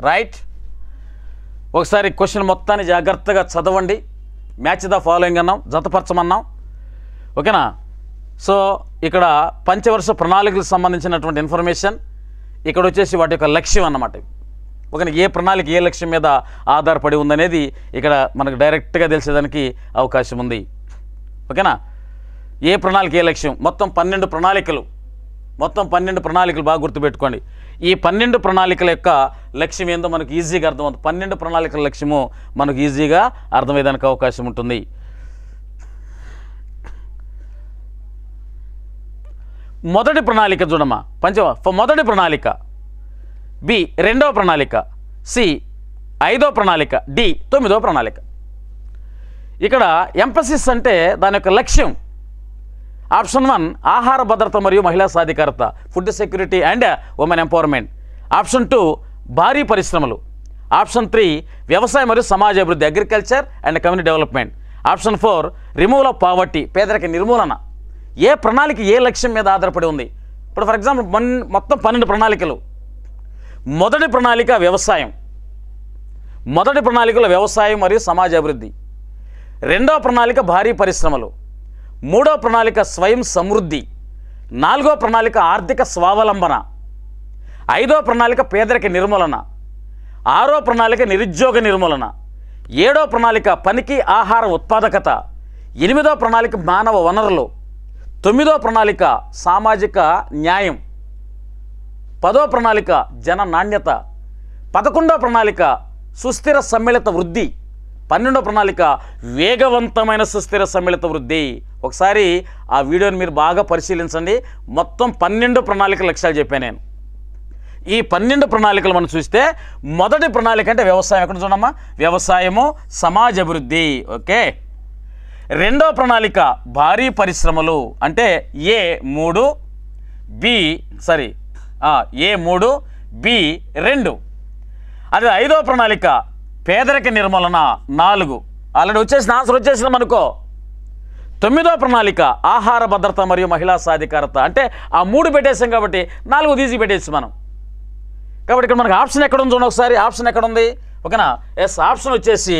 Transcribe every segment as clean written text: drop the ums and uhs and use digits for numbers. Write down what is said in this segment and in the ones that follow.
Right. ఒకసారి question మొత్తాన్ని జాగ్రత్తగా చదవండి. మ్యాచ్ ద ఫాలోయింగ్ అన్నాం, జతపరచమన్నాం. ఓకేనా? సో ఇక్కడ పంచవర్ష ప్రణాళికలకు సంబంధించినటువంటి ఇన్ఫర్మేషన్, ఇక్కడ వచ్చేసి వాటి యొక్క లక్ష్యం అన్నమాట. ఓకేనా? ఏ ప్రణాళిక ఏ లక్ష్యం మీద ఆధారపడి ఉందనేది ఇక్కడ మనకు డైరెక్ట్గా తెలిసేదానికి అవకాశం ఉంది. ఓకేనా? ఏ ప్రణాళిక ఏ లక్ష్యం, మొత్తం 12 ప్రణాళికలు, బాగా గుర్తుపెట్టుకోండి. ఈ 12 ప్రణాళికల యొక్క లక్ష్యం ఏందో మనకు ఈజీగా అర్థమవుతుంది. 12 ప్రణాళికల లక్ష్యము మనకు ఈజీగా అర్థమయ్యేదానికి అవకాశం ఉంటుంది. మొదటి ప్రణాళిక చూడమ్మా, మొదటి ప్రణాళిక, బి 2వ ప్రణాళిక, సి 5వ ప్రణాళిక, డి 9వ ప్రణాళిక. ఇక్కడ ఎంపసిస్ అంటే దాని యొక్క లక్ష్యం. ఆప్షన్ 1 ఆహార భద్రత మరియు మహిళా సాధికారత, food security and women empowerment. Option 2 భారీ పరిశ్రమలు. ఆప్షన్ 3 వ్యవసాయం మరియు సమాజ అభివృద్ధి, agriculture and community development. Option 4 removal of poverty, పేదరిక నిర్మూలన. ఏ ప్రణాళిక ఏ లక్ష్యం మీద ఆధారపడి ఉంది? ఇప్పుడు ఫర్ ఎగ్జాంపుల్ మొత్తం 12 ప్రణాళికలు. మొదటి ప్రణాళిక వ్యవసాయం, మొదటి ప్రణాళికలో వ్యవసాయం మరియు సమాజ అభివృద్ధి. 2వ ప్రణాళిక భారీ పరిశ్రమలు. 3వ ప్రణాళిక స్వయం సమృద్ధి. 4వ ప్రణాళిక ఆర్థిక స్వావలంబన. 5వ ప్రణాళిక పేదరిక నిర్మూలన. 6వ ప్రణాళిక నిరుద్యోగ నిర్మూలన. 7వ ప్రణాళిక పనికి ఆహార ఉత్పాదకత. 8వ ప్రణాళిక మానవ వనరులు. 9వ ప్రణాళిక సామాజిక న్యాయం. 10వ ప్రణాళిక జన నాణ్యత. 11వ ప్రణాళిక సుస్థిర సమ్మిళిత వృద్ధి. 12వ ప్రణాళిక వేగవంతమైన సుస్థిర సమ్మిళిత వృద్ధి. ఒకసారి ఆ వీడియోని మీరు బాగా పరిశీలించండి. మొత్తం 12 ప్రణాళిక లక్ష్యాలు చెప్పాను నేను. ఈ 12 ప్రణాళికలు మనం చూస్తే మొదటి ప్రణాళిక అంటే వ్యవసాయం. ఎక్కడ చూడమ్మా, వ్యవసాయము సమాజ అభివృద్ధి. ఓకే. 2వ ప్రణాళిక భారీ పరిశ్రమలు అంటే A3 B2. అదే 5వ ప్రణాళిక పేదరిక నిర్మూలన 4. ఆల్రెడీ ఆన్సర్ వచ్చేసిన మనకో. 9వ ప్రణాళిక ఆహార భద్రత మరియు మహిళా సాధికారత అంటే ఆ 3 పెట్టేసాం కాబట్టి 4 ఈజీ పెట్టేసి మనం. కాబట్టి ఇక్కడ మనకు ఆప్షన్ ఎక్కడ ఉంది చూడండి ఒకసారి. ఆప్షన్ ఎక్కడ ఉంది? ఓకేనా? ఎస్, ఆప్షన్ వచ్చేసి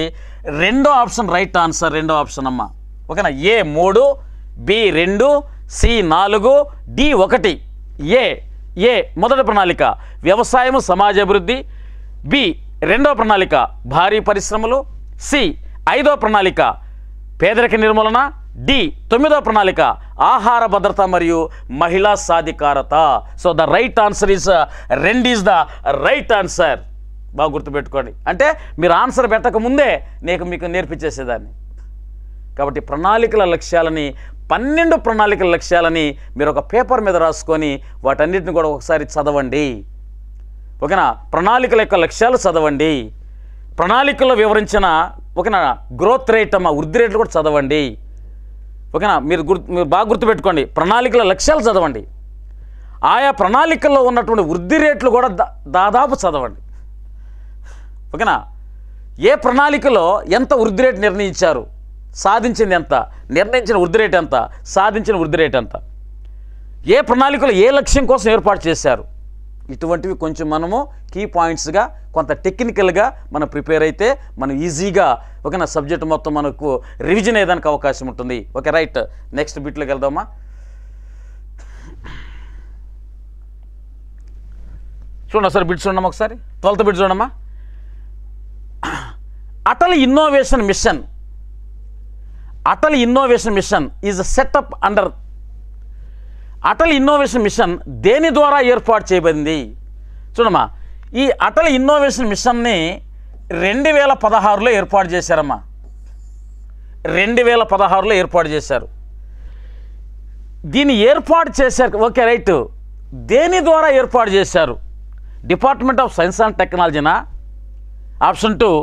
2వ ఆప్షన్ రైట్ ఆన్సర్. 2వ ఆప్షన్ అమ్మ. ఓకేనా? A3 B2 C4 D1. ఏ మొదటి ప్రణాళిక వ్యవసాయము సమాజ అభివృద్ధి. బి 2వ ప్రణాళిక భారీ పరిశ్రమలు. సి 5వ ప్రణాళిక పేదరిక నిర్మూలన. డి 9వ ప్రణాళిక ఆహార భద్రత మరియు మహిళా సాధికారత. So the right answer is 2 is the right answer. బాగా గుర్తుపెట్టుకోండి. అంటే మీరు ఆన్సర్ పెట్టక ముందే మీకు నేర్పించేసేదాన్ని. కాబట్టి ప్రణాళికల లక్ష్యాలని 12 ప్రణాళికల లక్ష్యాలని మీరు ఒక పేపర్ మీద రాసుకొని వాటన్నిటిని కూడా ఒకసారి చదవండి. ఓకేనా? ప్రణాళికల యొక్క లక్ష్యాలు చదవండి. ప్రణాళికల్లో వివరించిన ఓకేనా గ్రోత్ రేట్ అమ్మ, వృద్ధి రేట్లు కూడా చదవండి. ఓకేనా? మీరు బాగా గుర్తుపెట్టుకోండి. ప్రణాళికల లక్ష్యాలు చదవండి. ఆయా ప్రణాళికల్లో ఉన్నటువంటి వృద్ధి రేట్లు కూడా దాదాపు చదవండి. ఓకేనా? ఏ ప్రణాళికలో ఎంత వృద్ధి రేటు నిర్ణయించారు, సాధించింది ఎంత, నిర్ణయించిన వృద్ధి రేటు ఎంత, సాధించిన వృద్ధి రేటు ఎంత, ఏ ప్రణాళికలో ఏ లక్ష్యం కోసం ఏర్పాటు చేశారు, ఇటువంటివి కొంచెం మనము కీ పాయింట్స్గా కొంత టెక్నికల్గా మనం ప్రిపేర్ అయితే మనం ఈజీగా ఓకేనా సబ్జెక్ట్ మొత్తం మనకు రివిజన్ అయ్యేదానికి అవకాశం ఉంటుంది. ఓకే రైట్, నెక్స్ట్ బిట్లోకి వెళ్దామా. చూడండి ఒకసారి బిట్ చూడమ్మా, ఒకసారి 12th బిట్ చూడమ్మా. Atal innovation mission, Atal innovation mission is setup under, Atal innovation mission దేని ద్వారా ఏర్పాటు చేయబడింది? చూడమ్మా, ఈ అటల్ ఇన్నోవేషన్ మిషన్ని 2016లో ఏర్పాటు చేశారమ్మా. 2016లో ఏర్పాటు చేశారు. దీన్ని ఏర్పాటు చేశారు. ఓకే రైట్, దేని ద్వారా ఏర్పాటు చేశారు? డిపార్ట్మెంట్ ఆఫ్ సైన్స్ అండ్ టెక్నాలజీనా? ఆప్షన్ 2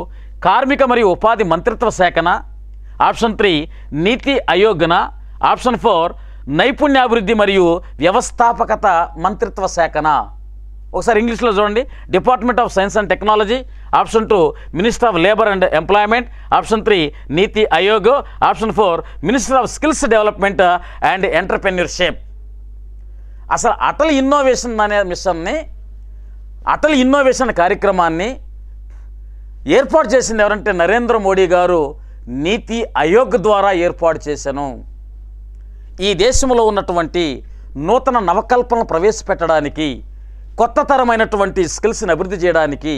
కార్మిక మరియు ఉపాధి మంత్రిత్వ శాఖనా? ఆప్షన్ 3 నీతి ఆయోగ్నా? ఆప్షన్ 4 నైపుణ్యాభివృద్ధి మరియు వ్యవస్థాపకత మంత్రిత్వ శాఖనా? ఒకసారి ఇంగ్లీష్లో చూడండి. Department of science and technology. Option 2 minister of labour and employment. Option 3 NITI Aayog. Option 4 minister of skills development and entrepreneurship. అసలు అటల్ ఇన్నోవేషన్ అనే మిషన్ని, అటల్ ఇన్నోవేషన్ కార్యక్రమాన్ని ఏర్పాటు చేసింది ఎవరంటే నరేంద్ర మోడీ గారు నీతి ఆయోగ్ ద్వారా ఏర్పాటు చేశాను. ఈ దేశంలో ఉన్నటువంటి నూతన నవకల్పనలు ప్రవేశపెట్టడానికి, కొత్త తరమైనటువంటి స్కిల్స్ని అభివృద్ధి చేయడానికి,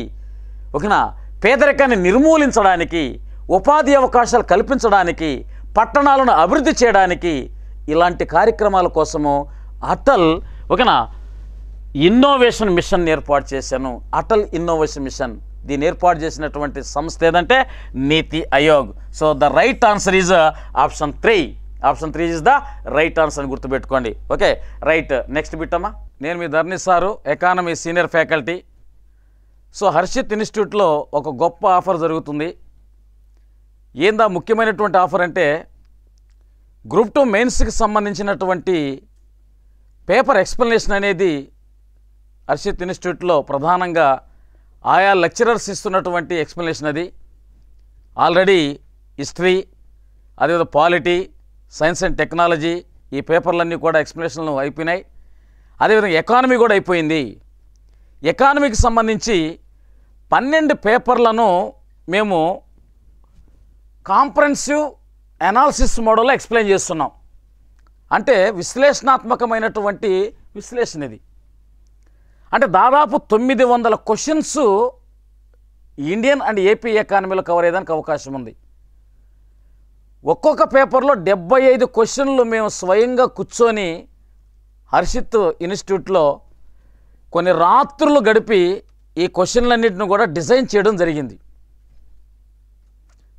ఓకేనా, పేదరికాన్ని నిర్మూలించడానికి, ఉపాధి అవకాశాలు కల్పించడానికి, పట్టణాలను అభివృద్ధి చేయడానికి, ఇలాంటి కార్యక్రమాల కోసము అటల్ ఓకేనా ఇన్నోవేషన్ మిషన్ ఏర్పాటు చేశాను. అటల్ ఇన్నోవేషన్ మిషన్, దీన్ని ఏర్పాటు చేసినటువంటి సంస్థ ఏదంటే Niti Aayog. So the right answer is option 3. Option 3 is the right answer అని గుర్తుపెట్టుకోండి. Okay, right. నెక్స్ట్ బిట్ అమ్మా. నేను మీ Dharni sir, economy senior faculty. So Harshith ఇన్స్టిట్యూట్లో ఒక గొప్ప ఆఫర్ జరుగుతుంది. ఏందా ముఖ్యమైనటువంటి ఆఫర్ అంటే, గ్రూప్ 2 మెయిన్స్కి సంబంధించినటువంటి పేపర్ ఎక్స్ప్లెనేషన్ అనేది హర్షిత్ ఇన్స్టిట్యూట్లో ప్రధానంగా ఆయా లెక్చరర్స్ ఇస్తున్నటువంటి ఎక్స్ప్లెనేషన్. అది ఆల్రెడీ హిస్టరీ, అదేవిధంగా పాలిటీ, సైన్స్ అండ్ టెక్నాలజీ, ఈ పేపర్లన్నీ కూడా ఎక్స్ప్లెనేషన్లు అయిపోయినాయి. అదేవిధంగా ఎకానమీ కూడా అయిపోయింది. ఎకానమీకి సంబంధించి 12 పేపర్లను మేము కాంప్రహెన్సివ్ అనాలిసిస్ మోడల్లో ఎక్స్ప్లెయిన్ చేస్తున్నాం. అంటే విశ్లేషణాత్మకమైనటువంటి విశ్లేషణ ఇది. అంటే దాదాపు 900 క్వశ్చన్స్ ఇండియన్ అండ్ ఏపీ ఎకానమీలో కవర్ అయ్యేదానికి అవకాశం ఉంది. ఒక్కొక్క పేపర్లో 75 క్వశ్చన్లు మేము స్వయంగా కూర్చొని హర్షిత్ ఇన్స్టిట్యూట్లో కొన్ని రాత్రులు గడిపి ఈ క్వశ్చన్లన్నింటిని కూడా డిజైన్ చేయడం జరిగింది.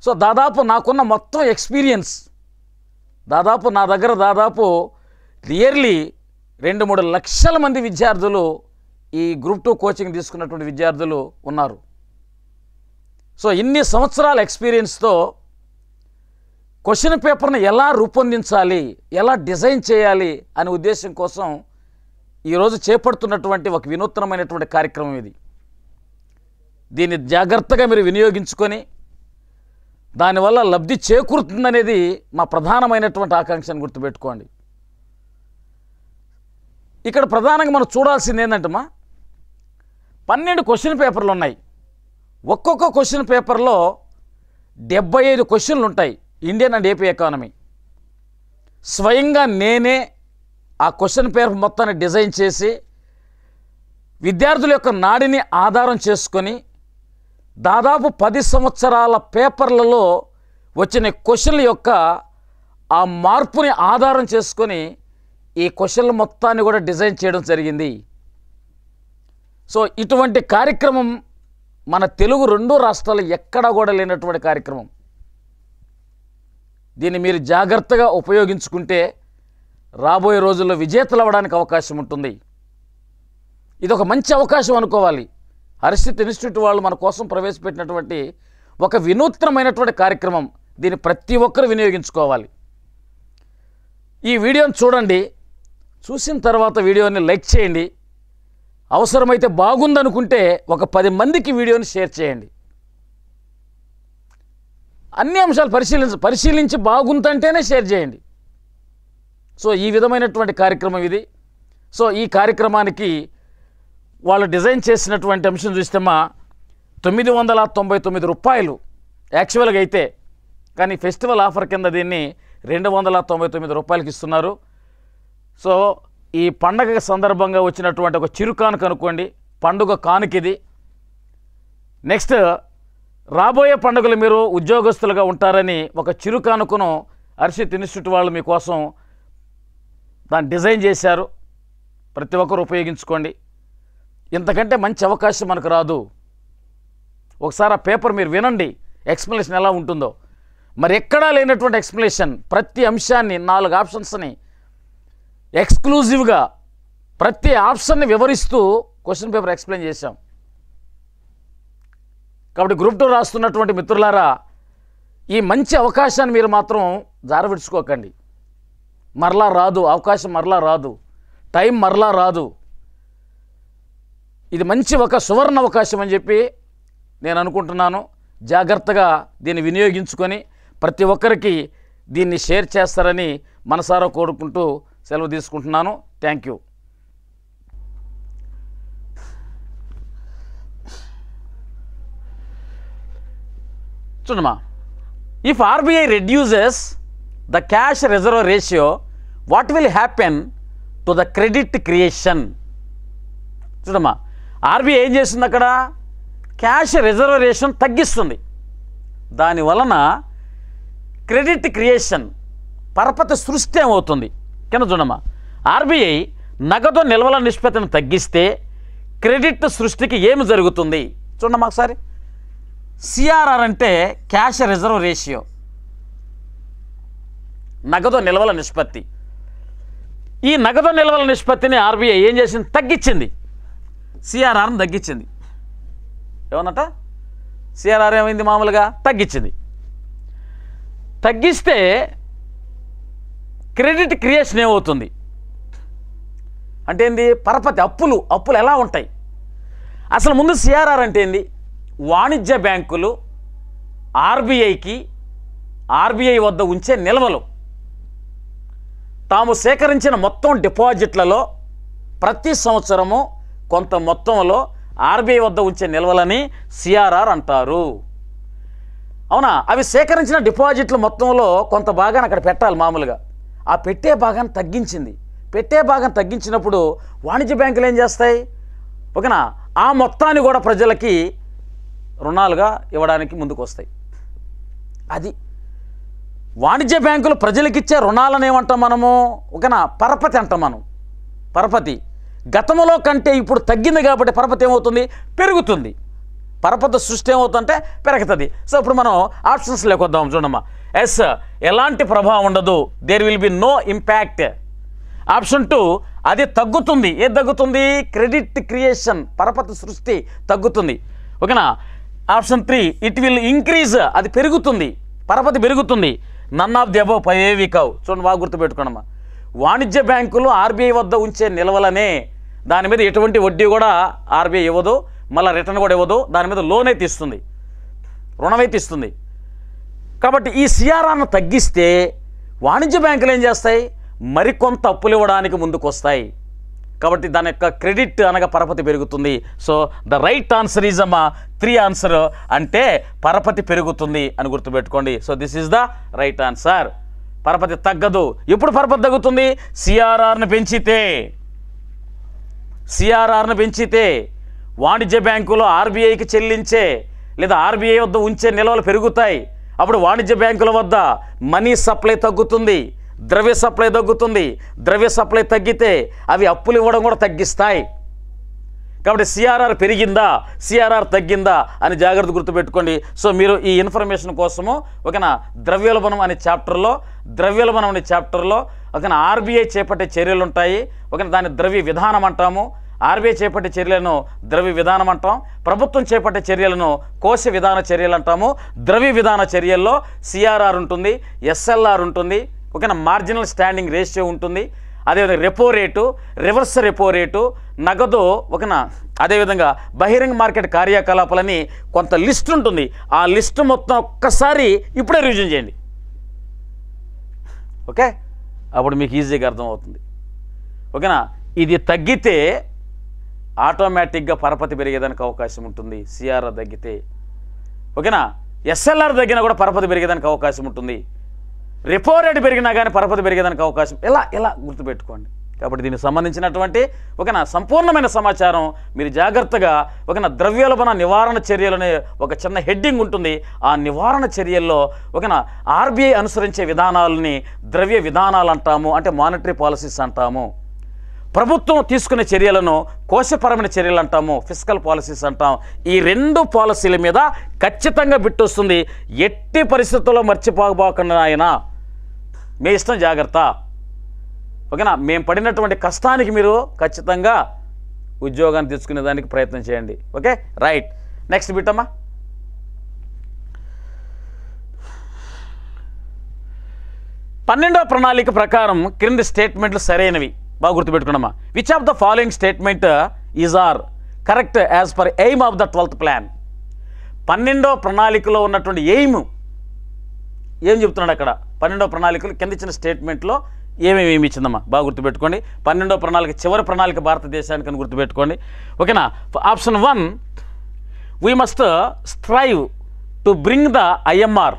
సో దాదాపు నాకున్న మొత్తం ఎక్స్పీరియన్స్, దాదాపు నా దగ్గర క్లియర్లీ 2-3 లక్షల మంది విద్యార్థులు, ఈ గ్రూప్ 2 కోచింగ్ తీసుకున్నటువంటి విద్యార్థులు ఉన్నారు. సో ఇన్ని సంవత్సరాల ఎక్స్పీరియన్స్తో క్వశ్చన్ పేపర్ని ఎలా రూపొందించాలి, ఎలా డిజైన్ చేయాలి అనే ఉద్దేశం కోసం ఈరోజు చేపడుతున్నటువంటి ఒక వినూత్నమైనటువంటి కార్యక్రమం ఇది. దీన్ని జాగ్రత్తగా మీరు వినియోగించుకొని దానివల్ల లబ్ధి చేకూరుతుందనేది మా ప్రధానమైనటువంటి ఆకాంక్షను గుర్తుపెట్టుకోండి. ఇక్కడ ప్రధానంగా మనం చూడాల్సింది ఏంటంటే 12 క్వశ్చన్ పేపర్లు ఉన్నాయి. ఒక్కొక్క క్వశ్చన్ పేపర్లో 75 క్వశ్చన్లు ఉంటాయి. ఇండియన్ అండ్ ఏపీ ఎకానమీ స్వయంగా నేనే ఆ క్వశ్చన్ పేపర్ మొత్తాన్ని డిజైన్ చేసి విద్యార్థుల యొక్క నాడిని ఆధారం చేసుకొని దాదాపు 10 సంవత్సరాల పేపర్లలో వచ్చిన క్వశ్చన్ల యొక్క ఆ మార్పుని ఆధారం చేసుకొని ఈ క్వశ్చన్ల మొత్తాన్ని కూడా డిజైన్ చేయడం జరిగింది. సో ఇటువంటి కార్యక్రమం మన తెలుగు 2 రాష్ట్రాలు ఎక్కడా కూడా లేనటువంటి కార్యక్రమం. దీన్ని మీరు జాగ్రత్తగా ఉపయోగించుకుంటే రాబోయే రోజుల్లో విజేతలు అవ్వడానికి అవకాశం ఉంటుంది. ఇది ఒక మంచి అవకాశం అనుకోవాలి. హర్షిత్ ఇన్స్టిట్యూట్ వాళ్ళు మన కోసం ప్రవేశపెట్టినటువంటి ఒక వినూత్నమైనటువంటి కార్యక్రమం. దీన్ని ప్రతి ఒక్కరు వినియోగించుకోవాలి. ఈ వీడియోని చూడండి, చూసిన తర్వాత వీడియోని లైక్ చేయండి. అవసరమైతే బాగుందనుకుంటే ఒక 10 మందికి వీడియోని షేర్ చేయండి. అన్ని అంశాలు పరిశీలించి బాగుందంటేనే షేర్ చేయండి. సో ఈ విధమైనటువంటి కార్యక్రమం ఇది. సో ఈ కార్యక్రమానికి వాళ్ళు డిజైన్ చేసినటువంటి అంశం చూస్తే 999 రూపాయలు యాక్చువల్గా అయితే, కానీ ఫెస్టివల్ ఆఫర్ కింద దీన్ని 299 రూపాయలకి ఇస్తున్నారు. సో ఈ పండగ సందర్భంగా వచ్చినటువంటి ఒక చిరు కానుక అనుకోండి, పండుగ కానుకిది. నెక్స్ట్ రాబోయే పండుగలు మీరు ఉద్యోగస్తులుగా ఉంటారని ఒక చిరు కానుకను హర్షిత్ ఇన్స్టిట్యూట్ వాళ్ళు మీకోసం దాన్ని డిజైన్ చేశారు. ప్రతి ఒక్కరు ఉపయోగించుకోండి. ఇంతకంటే మంచి అవకాశం మనకు రాదు. ఒకసారి ఆ పేపర్ మీరు వినండి, ఎక్స్ప్లెనేషన్ ఎలా ఉంటుందో. మరి ఎక్కడా లేనటువంటి ఎక్స్ప్లెనేషన్, ప్రతి అంశాన్ని 4 ఆప్షన్స్ని ఎక్స్క్లూజివ్గా ప్రతి ఆప్షన్ని వివరిస్తూ క్వశ్చన్ పేపర్ ఎక్స్ప్లెయిన్ చేశాం. కాబట్టి గ్రూప్ 2 రాస్తున్నటువంటి మిత్రులారా, ఈ మంచి అవకాశాన్ని మీరు మాత్రం జారవిడుచుకోకండి. మరలా రాదు, అవకాశం మరలా రాదు, టైం మరలా రాదు. ఇది మంచి ఒక సువర్ణ అవకాశం అని చెప్పి నేను అనుకుంటున్నాను. జాగ్రత్తగా దీన్ని వినియోగించుకొని ప్రతి ఒక్కరికి దీన్ని షేర్ చేస్తారని మనసారా కోరుకుంటూ సెలవు తీసుకుంటున్నాను. Thank you. చూడమ్మా, if RBI reduces the cash reserve ratio what will happen to the credit creation? చూడమ్మా, ఆర్బీఐ ఏం చేస్తుంది అక్కడ? క్యాష్ రిజర్వేషన్ తగ్గిస్తుంది. దానివలన క్రెడిట్ క్రియేషన్ పరపతి సృష్టి ఏమవుతుంది? కింద చూడమ్మా, ఆర్బీఐ నగదు నిల్వల నిష్పత్తిని తగ్గిస్తే క్రెడిట్ సృష్టికి ఏమి జరుగుతుంది? చూడమ్మా ఒకసారి. సిఆర్ఆర్ అంటే క్యాష్ రిజర్వ్ రేషియో, నగదు నిల్వల నిష్పత్తి. ఈ నగదు నిల్వల నిష్పత్తిని ఆర్బీఐ ఏం చేసింది? తగ్గించింది. సిఆర్ఆర్ని తగ్గించింది. ఏమన్నట? సిఆర్ఆర్ ఏమైంది? మామూలుగా తగ్గించింది. తగ్గిస్తే క్రెడిట్ క్రియేషన్ ఏమవుతుంది అంటే ఏంది? పరపతి అప్పులు ఎలా ఉంటాయి? అసలు ముందు సిఆర్ఆర్ అంటే ఏంది? వాణిజ్య బ్యాంకులు ఆర్బీఐ వద్ద ఉంచే నిల్వలు, తాము సేకరించిన మొత్తం డిపాజిట్లలో ప్రతి సంవత్సరము కొంత మొత్తంలో ఆర్బీఐ వద్ద ఉంచే నిల్వలని సిఆర్ఆర్ అంటారు. అవునా? అవి సేకరించిన డిపాజిట్ల మొత్తంలో కొంత భాగాన్ని అక్కడ పెట్టాలి మామూలుగా. ఆ పెట్టే భాగాన్ని తగ్గించింది. పెట్టే భాగం తగ్గించినప్పుడు వాణిజ్య బ్యాంకులు ఏం చేస్తాయి? ఓకేనా, ఆ మొత్తాన్ని కూడా ప్రజలకి రుణాలుగా ఇవ్వడానికి ముందుకు వస్తాయి. అది వాణిజ్య బ్యాంకులు ప్రజలకు ఇచ్చే రుణాలను ఏమంటాం మనము? ఓకేనా, పరపతి అంటాం మనం. పరపతి గతంలో కంటే ఇప్పుడు తగ్గింది కాబట్టి పరపతి ఏమవుతుంది? పెరుగుతుంది. పరపతి సృష్టి ఏమవుతుందంటే పెరుగుతుంది. సో ఇప్పుడు మనం ఆప్షన్స్ లేకొద్దాం. చూడమ్మా, ఎస్, ఎలాంటి ప్రభావం ఉండదు, there will be no impact. Option 2, అది తగ్గుతుంది. ఏది తగ్గుతుంది? క్రెడిట్ క్రియేషన్, పరపతి సృష్టి తగ్గుతుంది. ఓకేనా. ఆప్షన్ 3, ఇట్ విల్ ఇంక్రీజ్, అది పెరుగుతుంది, పరపతి పెరుగుతుంది. నన్ ఆఫ్ ది అబవ్ 5 ఏవి కావు. చూడండి, బాగా గుర్తుపెట్టుకోండమ్మా. వాణిజ్య బ్యాంకులు ఆర్బీఐ వద్ద ఉంచే నిల్వలనే, దాని మీద ఎటువంటి వడ్డీ కూడా ఆర్బీఐ ఇవ్వదు, మళ్ళీ రిటర్న్ కూడా ఇవ్వదు. దాని మీద లోన్ అయితే ఇస్తుంది, రుణం అయితే ఇస్తుంది. కాబట్టి ఈ సిఆర్ఆర్ను తగ్గిస్తే వాణిజ్య బ్యాంకులు ఏం చేస్తాయి? మరికొంత అప్పులు ఇవ్వడానికి ముందుకు వస్తాయి. కాబట్టి దాని యొక్క క్రెడిట్ అనగా పరపతి పెరుగుతుంది. So the right answer is 3 answer, అంటే పరపతి పెరుగుతుంది అని గుర్తుపెట్టుకోండి. So this is the right answer. పరపతి తగ్గదు. ఎప్పుడు పరపతి తగ్గుతుంది? సిఆర్ఆర్ను పెంచితే వాణిజ్య బ్యాంకులు ఆర్బీఐకి చెల్లించే లేదా ఆర్బీఐ వద్ద ఉంచే నిల్వలు పెరుగుతాయి. అప్పుడు వాణిజ్య బ్యాంకుల వద్ద మనీ సప్లై తగ్గుతుంది, ద్రవ్య సప్లై తగ్గుతుంది. ద్రవ్య సప్లై తగ్గితే అవి అప్పులు ఇవ్వడం కూడా తగ్గిస్తాయి. కాబట్టి సిఆర్ఆర్ పెరిగిందా, సిఆర్ఆర్ తగ్గిందా అని జాగ్రత్త గుర్తుపెట్టుకోండి. సో మీరు ఈ ఇన్ఫర్మేషన్ కోసము ఓకేనా ద్రవ్యోల్బణం అనే చాప్టర్లో ఓకేనా ఆర్బీఐ చేపట్టే చర్యలు ఉంటాయి. ఓకేనా, దాన్ని ద్రవ్య విధానం అంటాము. ఆర్బీఐ చేపట్టే చర్యలను ద్రవ్య విధానం అంటాం. ప్రభుత్వం చేపట్టే చర్యలను కోశ విధాన చర్యలు అంటాము. ద్రవ్య విధాన చర్యల్లో సిఆర్ఆర్ ఉంటుంది, ఎస్ఎల్ఆర్ ఉంటుంది. ఓకేనా, మార్జినల్ స్టాండింగ్ రేషియో ఉంటుంది. అదేవిధంగా repo rate, reverse repo rate, నగదు. ఓకేనా, అదేవిధంగా బహిరంగ మార్కెట్ కార్యకలాపాలని కొంత లిస్ట్ ఉంటుంది. ఆ లిస్టు మొత్తం ఒక్కసారి ఇప్పుడే రివిజన్ చేయండి. ఓకే, అప్పుడు మీకు ఈజీగా అర్థమవుతుంది. ఓకేనా, ఇది తగ్గితే ఆటోమేటిక్గా పరపతి పెరిగేదానికి అవకాశం ఉంటుంది సిఆర్ఆర్ తగ్గితే. ఓకేనా, ఎస్ఎల్ఆర్ తగ్గినా కూడా పరపతి పెరిగేదానికి అవకాశం ఉంటుంది. రెపో రేటు పెరిగినా కానీ పరపతి పెరిగేదానికి అవకాశం ఇలా గుర్తుపెట్టుకోండి. కాబట్టి దీనికి సంబంధించినటువంటి ఓకేనా సంపూర్ణమైన సమాచారం మీరు జాగ్రత్తగా ఓకేనా ద్రవ్యోల్బణ నివారణ చర్యలనే ఒక చిన్న హెడ్డింగ్ ఉంటుంది. ఆ నివారణ చర్యల్లో ఓకేనా ఆర్బీఐ అనుసరించే విధానాలని ద్రవ్య విధానాలు అంటాము, అంటే మానిటరీ పాలసీస్ అంటాము. ప్రభుత్వం తీసుకునే చర్యలను కోశపరమైన చర్యలు అంటాము, ఫిస్కల్ పాలసీస్ అంటాం. ఈ 2 పాలసీల మీద ఖచ్చితంగా బిట్ వస్తుంది. ఎట్టి పరిస్థితుల్లో మర్చిపోకుండా ఆయన మీ ఇష్టం, జాగ్రత్త. ఓకేనా, మేము పడినటువంటి కష్టానికి మీరు ఖచ్చితంగా ఉద్యోగాన్ని తెచ్చుకునే దానికి ప్రయత్నం చేయండి. Okay, right. నెక్స్ట్ బిట్ అమ్మా. పన్నెండవ ప్రణాళిక ప్రకారం క్రింది స్టేట్మెంట్లు సరైనవి. బాగా గుర్తుపెట్టుకున్నామా. Which of the following statement is are correct as per aim of the 12th plan? 12వ ప్రణాళికలో ఉన్నటువంటి ఎయిమ్ ఏం చెప్తున్నాడు అక్కడ? 12వ ప్రణాళికలు కింద ఇచ్చిన స్టేట్మెంట్లో ఏమేమి ఇచ్చిందమ్మా? బాగా గుర్తుపెట్టుకోండి. 12వ ప్రణాళిక చివరి ప్రణాళిక భారతదేశానికి అని గుర్తుపెట్టుకోండి. ఓకేనా. Option 1, we must strive to bring the IMR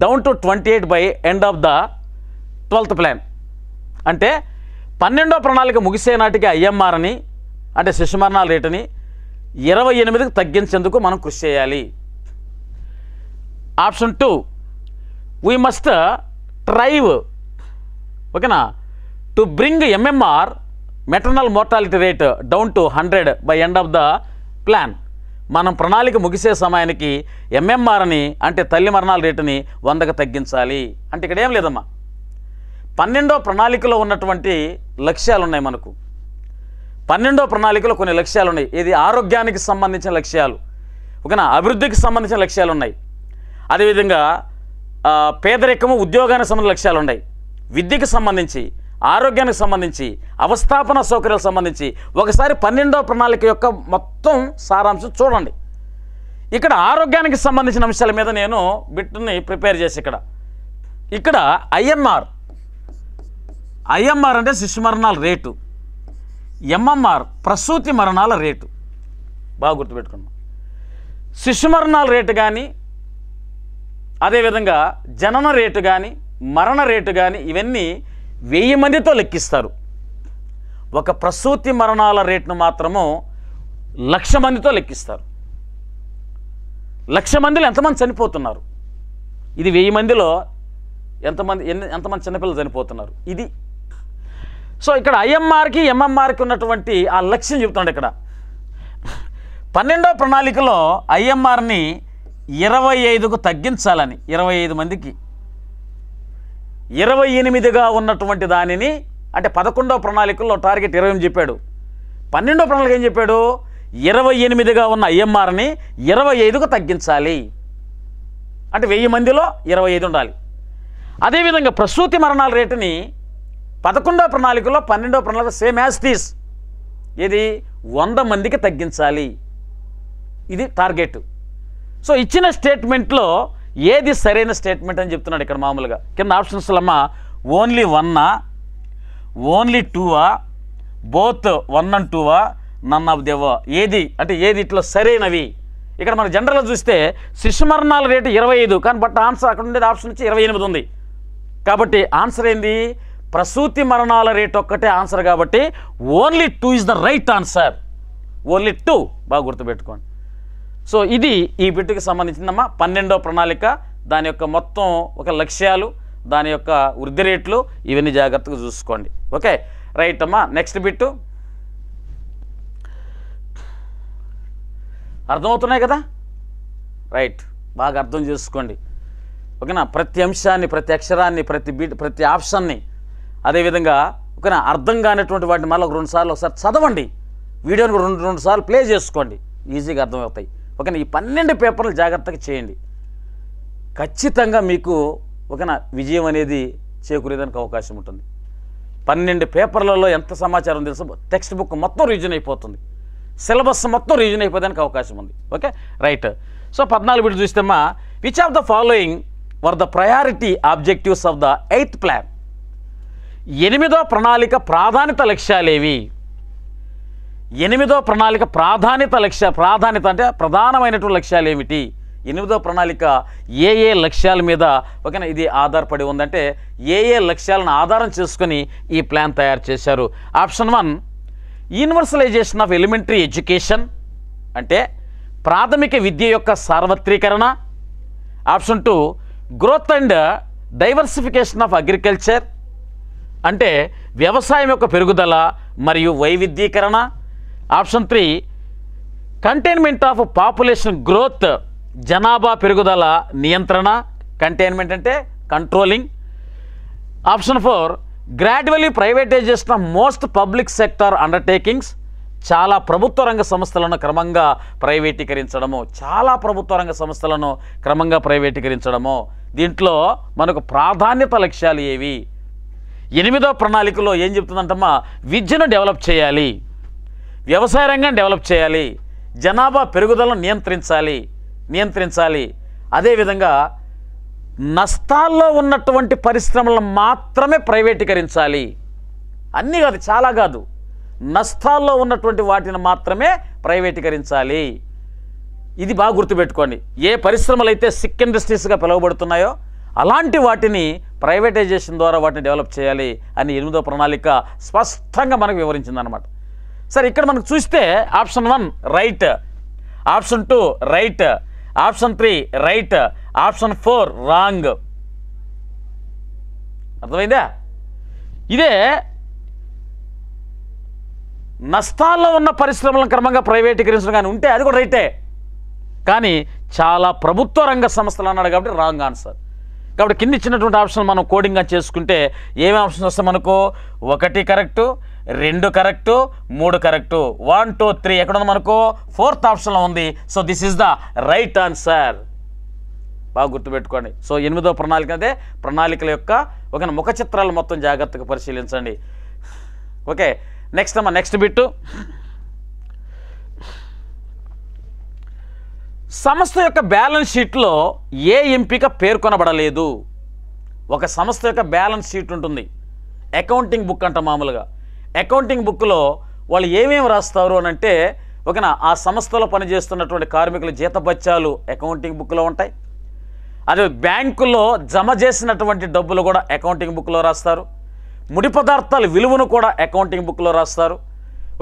down to 28 by end of the 12th plan. అంటే 12వ ప్రణాళిక ముగిసే నాటికి ఐఎంఆర్ని అంటే శిశు మరణాల రేటుని 28కి తగ్గించేందుకు మనం కృషి చేయాలి. ఆప్షన్ 2, వీ మస్ట్ ట్రైవ్, ఓకేనా, to bring MMR maternal mortality rate down to 100 by end of the plan. మనం ప్రణాళిక ముగిసే సమయానికి ఎంఎంఆర్ని అంటే తల్లి మరణాల రేటుని 100కి తగ్గించాలి. అంటే ఇక్కడ ఏం లేదమ్మా, 12వ ప్రణాళికలో ఉన్నటువంటి లక్ష్యాలు ఉన్నాయి మనకు. 12వ ప్రణాళికలో కొన్ని లక్ష్యాలు ఉన్నాయి. ఇది ఆరోగ్యానికి సంబంధించిన లక్ష్యాలు, ఓకేనా, అభివృద్ధికి సంబంధించిన లక్ష్యాలు ఉన్నాయి. అదేవిధంగా పేదరికము, ఉద్యోగానికి సంబంధించిన లక్ష్యాలు ఉన్నాయి. విద్యకు సంబంధించి, ఆరోగ్యానికి సంబంధించి, అవస్థాపన సౌకర్యాలకు సంబంధించి ఒకసారి 12వ ప్రణాళిక యొక్క మొత్తం సారాంశం చూడండి. ఇక్కడ ఆరోగ్యానికి సంబంధించిన అంశాల మీద నేను బిట్ని ప్రిపేర్ చేసి ఇక్కడ ఐఎంఆర్ అంటే శిశు మరణాల రేటు, ఎంఎంఆర్ ప్రసూతి మరణాల రేటు. బాగా గుర్తుపెట్టుకున్నాం. శిశు మరణాల రేటు కానీ, అదేవిధంగా జనన రేటు కానీ, మరణ రేటు కానీ ఇవన్నీ 1000 మందితో లెక్కిస్తారు. ఒక ప్రసూతి మరణాల రేటును మాత్రము 1,00,000 మందితో లెక్కిస్తారు. 1,00,000 మందిలో ఎంతమంది చనిపోతున్నారు, ఇది 1000 మందిలో ఎంతమంది చిన్నపిల్లలు చనిపోతున్నారు ఇది. సో ఇక్కడ ఐఎంఆర్కి ఎంఎంఆర్కి ఉన్నటువంటి ఆ లక్ష్యం చెబుతున్నాడు. ఇక్కడ 12వ ప్రణాళికలో ఐఎంఆర్ని 25కు తగ్గించాలని, 25 మందికి 28గా ఉన్నటువంటి దానిని, అంటే 11వ ప్రణాళికలో టార్గెట్ 20 చెప్పాడు. 12వ ప్రణాళిక ఏం చెప్పాడు, 28గా ఉన్న ఐఎంఆర్ని 25కు తగ్గించాలి. అంటే 1000 మందిలో 25 ఉండాలి. అదేవిధంగా ప్రసూతి మరణాల రేటుని 11వ ప్రణాళికలో 12వ ప్రణాళిక సేమ్ యాజ్ టీస్, ఇది 100 మందికి తగ్గించాలి. ఇది టార్గెట్. సో ఇచ్చిన స్టేట్మెంట్లో ఏది సరైన స్టేట్మెంట్ అని చెప్తున్నాడు ఇక్కడ. మామూలుగా కింద ఆప్షన్స్లమ్మా only 1, only 2, both 1 and 2, none of them, ఏది అంటే ఏది ఇట్లా సరైనవి. ఇక్కడ మనం జనరల్గా చూస్తే శిశు మరణాల రేటు 25, కానీ బట్ ఆన్సర్ అక్కడ ఉండేది ఆప్షన్ వచ్చి 28 ఉంది. కాబట్టి ఆన్సర్ ఏంది, ప్రసూతి మరణాల రేటు ఒక్కటే ఆన్సర్. కాబట్టి only 2 is the right answer. Only 2 బాగా గుర్తుపెట్టుకోండి. సో ఇది ఈ బిట్టుకి సంబంధించిందమ్మా 12వ ప్రణాళిక, దాని యొక్క మొత్తం ఒక లక్ష్యాలు, దాని యొక్క వృద్ధి రేట్లు, ఇవన్నీ జాగ్రత్తగా చూసుకోండి. ఓకే రైట్ అమ్మా. నెక్స్ట్ బిట్టు అర్థమవుతున్నాయి కదా, రైట్, బాగా అర్థం చేసుకోండి. ఓకేనా, ప్రతి అంశాన్ని, ప్రతి అక్షరాన్ని, ప్రతి ఆప్షన్ని, అదేవిధంగా ఓకేనా, అర్థం కానిటువంటి వాటిని మళ్ళీ 2 సార్లు ఒకసారి చదవండి. వీడియోని 2 సార్లు ప్లే చేసుకోండి, ఈజీగా అర్థమవుతాయి. ఓకేనా, ఈ 12 పేపర్లు జాగ్రత్తగా చేయండి. ఖచ్చితంగా మీకు ఓకేనా విజయం అనేది చేకూరేదానికి అవకాశం ఉంటుంది. 12 పేపర్లలో ఎంత సమాచారం తెలుసు, టెక్స్ట్ బుక్ మొత్తం రివిజన్ అయిపోతుంది, సిలబస్ మొత్తం రివిజన్ అయిపోయేదానికి అవకాశం ఉంది. Okay right. సో 14 బిట్ చూస్తేమ్మా, which of the following were the priority objectives of the 8th plan. 8వ ప్రణాళిక ప్రాధాన్యత లక్ష్యాలేవి? 8వ ప్రణాళిక ప్రాధాన్యత అంటే ప్రధానమైనటువంటి లక్ష్యాలు ఏమిటి? 8వ ప్రణాళిక ఏ లక్ష్యాల మీద ఓకేనా ఇది ఆధారపడి ఉందంటే ఏ లక్ష్యాలను ఆధారం చేసుకొని ఈ ప్లాన్ తయారు చేశారు? Option 1, universalisation of elementary education, అంటే ప్రాథమిక విద్య యొక్క సార్వత్రీకరణ. Option 2, growth and diversification of agriculture, అంటే వ్యవసాయం యొక్క పెరుగుదల మరియు వైవిధ్యీకరణ. Option 3, containment of population growth, జనాభా పెరుగుదల నియంత్రణ, కంటైన్మెంట్ అంటే controlling. Option 4, gradually privatisation of most public sector undertakings, చాలా ప్రభుత్వ రంగ సంస్థలను క్రమంగా ప్రైవేటీకరించడము. దీంట్లో మనకు ప్రాధాన్యత లక్ష్యాలు ఏవి? 8వ ప్రణాళికలో ఏం చెప్తుందంటమ్మా, విద్యను డెవలప్ చేయాలి, వ్యవసాయ రంగాన్ని డెవలప్ చేయాలి, జనాభా పెరుగుదలను నియంత్రించాలి, అదేవిధంగా నష్టాల్లో ఉన్నటువంటి పరిశ్రమలను మాత్రమే ప్రైవేటీకరించాలి. అన్నీ కాదు, చాలా కాదు, నష్టాల్లో ఉన్నటువంటి వాటిని మాత్రమే ప్రైవేటీకరించాలి. ఇది బాగా గుర్తుపెట్టుకోండి. ఏ పరిశ్రమలు అయితే సిక్ ఇండస్ట్రీస్గా పిలువబడుతున్నాయో అలాంటి వాటిని ప్రైవేటైజేషన్ ద్వారా వాటిని డెవలప్ చేయాలి అని 8వ ప్రణాళిక స్పష్టంగా మనకు వివరించిందనమాట. సరే, ఇక్కడ మనకు చూస్తే option 1 right, option 2 right, option 3 right, option 4 wrong. అర్థమైందా? ఇదే నష్టాల్లో ఉన్న పరిశ్రమలను క్రమంగా ప్రైవేటీకరించడం కానీ ఉంటే అది కూడా రైటే. కానీ చాలా ప్రభుత్వ రంగ సంస్థలు అన్నాడు కాబట్టి రాంగ్ ఆన్సర్. కాబట్టి కింద ఇచ్చినటువంటి ఆప్షన్ మనం కోడింగ్గా చేసుకుంటే ఏమేమి ఆప్షన్స్ వస్తాయి మనకు? 1 కరెక్టు, 2 కరెక్టు, 3 కరెక్టు, 1 2 3 ఎక్కడ ఉంది మనకు? 4th ఆప్షన్లో ఉంది. So this is the right answer. బాగా గుర్తుపెట్టుకోండి. సో 8వ ప్రణాళిక అదే ప్రణాళికల యొక్క ఒక ముఖ చిత్రాలు మొత్తం జాగ్రత్తగా పరిశీలించండి. ఓకే, నెక్స్ట్ అమ్మా, నెక్స్ట్ బిట్టు. సంస్థ యొక్క బ్యాలెన్స్ షీట్లో ఏ ఎంపిక పేర్కొనబడలేదు? ఒక సంస్థ యొక్క బ్యాలెన్స్ షీట్ ఉంటుంది, అకౌంటింగ్ బుక్ అంట. మామూలుగా అకౌంటింగ్ బుక్లో వాళ్ళు ఏమేమి రాస్తారు అని అంటే, ఓకేనా, ఆ సంస్థలో పనిచేస్తున్నటువంటి కార్మికుల జీతభత్యాలు అకౌంటింగ్ బుక్లో ఉంటాయి. అదే బ్యాంకుల్లో జమ చేసినటువంటి డబ్బులు కూడా అకౌంటింగ్ బుక్లో రాస్తారు. ముడి పదార్థాల విలువను కూడా అకౌంటింగ్ బుక్లో రాస్తారు.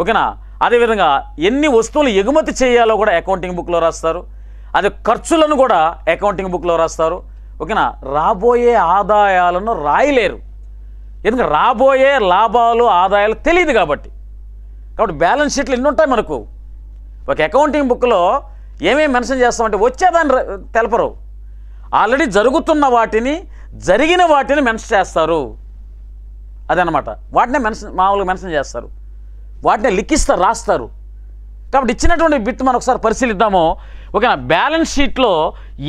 ఓకేనా, అదేవిధంగా ఎన్ని వస్తువులు ఎగుమతి చేయాలో కూడా అకౌంటింగ్ బుక్లో రాస్తారు. అదే ఖర్చులను కూడా అకౌంటింగ్ బుక్లో రాస్తారు. ఓకేనా, రాబోయే ఆదాయాలను రాయలేరు, ఎందుకంటే రాబోయే లాభాలు ఆదాయాలు తెలియదు కాబట్టి. బ్యాలెన్స్ షీట్లు ఎన్ని ఉంటాయి మనకు? ఒక అకౌంటింగ్ బుక్లో ఏమేమి మెన్షన్ చేస్తామంటే వచ్చేదాన్ని తెలపరు. ఆల్రెడీ జరుగుతున్న వాటిని, జరిగిన వాటిని మెన్షన్ చేస్తారు. అదనమాట, వాటినే మామూలుగా మెన్షన్ చేస్తారు, వాటిని లిఖిస్తారు, రాస్తారు. కాబట్టి ఇచ్చినటువంటి బిట్ మనం ఒకసారి పరిశీలిద్దాము. ఓకేనా, బ్యాలెన్స్ షీట్లో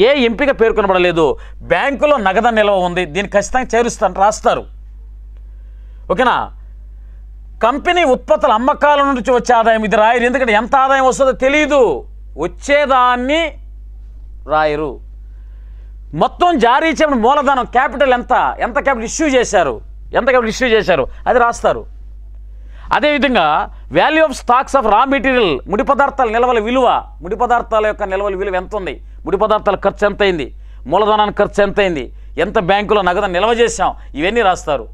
ఏ ఎంపిక పేర్కొనబడలేదు. బ్యాంకులో నగదు నిల్వ ఉంది, దీన్ని ఖచ్చితంగా చేరుస్తాను రాస్తారు. ఓకేనా, కంపెనీ ఉత్పత్తుల అమ్మకాల నుంచి వచ్చే ఆదాయం ఇది రాయరు, ఎందుకంటే ఎంత ఆదాయం వస్తుందో తెలియదు, వచ్చేదాన్ని రాయరు. మొత్తం జారీ చేయడం మూలధనం క్యాపిటల్ ఎంత క్యాపిటల్ ఇష్యూ చేశారు అది రాస్తారు. అదేవిధంగా value of stocks of raw material, ముడి పదార్థాల నిల్వల విలువ, ముడి పదార్థాల యొక్క నిల్వల విలువ ఎంత ఉంది, ముడి పదార్థాల ఖర్చు ఎంత అయింది, మూలధనానికి ఖర్చు ఎంత అయింది, ఎంత బ్యాంకులో నగదు నిల్వ చేసాం, ఇవన్నీ రాస్తారు.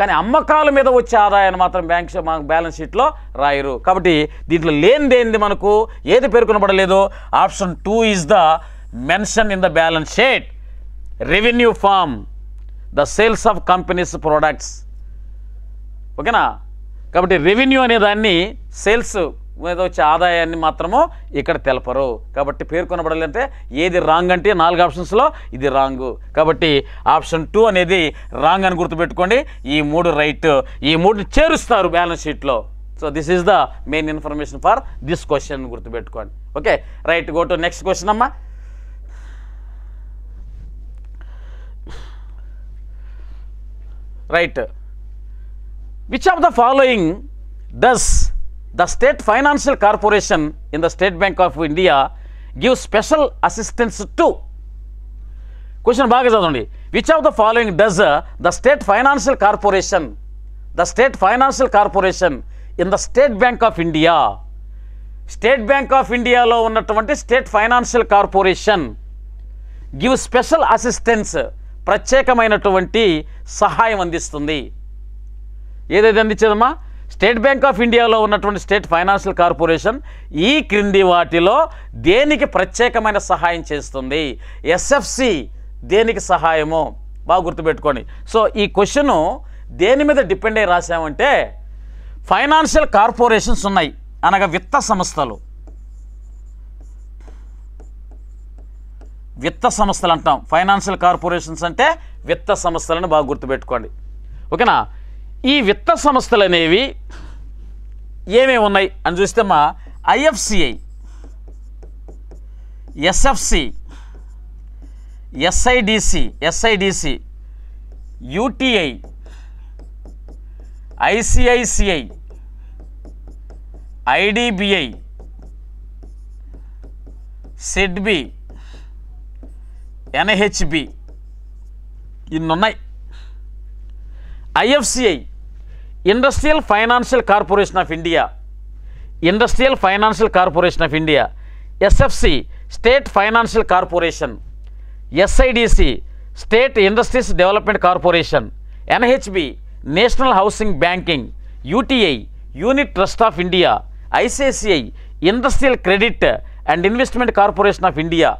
కానీ అమ్మకాల మీద వచ్చే ఆదాయాన్ని మాత్రం బ్యాలెన్స్ షీట్లో రాయరు. కాబట్టి దీంట్లో లేనిదేంది మనకు ఏది పేర్కొనబడలేదు? Option 2 is the mention in the balance sheet. Revenue from, the sales of companies products. ఓకేనా, కాబట్టి రెవెన్యూ అనే దాన్ని సేల్స్ మీద వచ్చే ఆదాయాన్ని మాత్రము ఇక్కడ తెలపరు. కాబట్టి పేర్కొనబడాలంటే ఏది రాంగ్ అంటే 4 ఆప్షన్స్లో ఇది రాంగు. కాబట్టి ఆప్షన్ 2 అనేది రాంగ్ అని గుర్తుపెట్టుకోండి. ఈ 3 రైట్, ఈ 3 చేరుస్తారు బ్యాలెన్స్ షీట్లో. So this is the main information for this question గుర్తుపెట్టుకోండి. Okay, right, go to next question అమ్మా. Right, which of the following does the State Financial Corporation in the State Bank of India give special assistance to? Question బాగా చదవండి. Which of the following does the State Financial Corporation in the State Bank of India? State Bank of India లో ఉన్నటువంటి State Financial Corporation give special assistance, ప్రత్యేకమైనటువంటి సహాయం అందిస్తుంది. ఏదైతే అందించేదమ్మా? State bank of ఇండియాలో ఉన్నటువంటి స్టేట్ ఫైనాన్షియల్ కార్పొరేషన్ ఈ క్రింది వాటిలో దేనికి ప్రత్యేకమైన సహాయం చేస్తుంది? ఎస్ఎఫ్సి దేనికి సహాయమో బాగా గుర్తుపెట్టుకోండి. సో ఈ క్వశ్చను దేని మీద డిపెండ్ అయ్యి రాసామంటే, ఫైనాన్షియల్ కార్పొరేషన్స్ ఉన్నాయి అనగా విత్త సంస్థలు, విత్త సంస్థలు అంటాం. ఫైనాన్షియల్ కార్పొరేషన్స్ అంటే విత్త సంస్థలను బాగా గుర్తుపెట్టుకోండి. ఓకేనా, ఈ విత్త సంస్థలు అనేవి ఏమేమి ఉన్నాయి అని చూస్తే మా IFCI, SFC, SIDC, UTI, ICICI, IDBI, SIDBI, NHB, ఇన్నున్నాయి. IFCI industrial financial corporation of India, SFC state financial corporation, SIDC state industries development corporation, NHB national housing banking, UTI unit trust of India, ICICI industrial credit and investment corporation of India,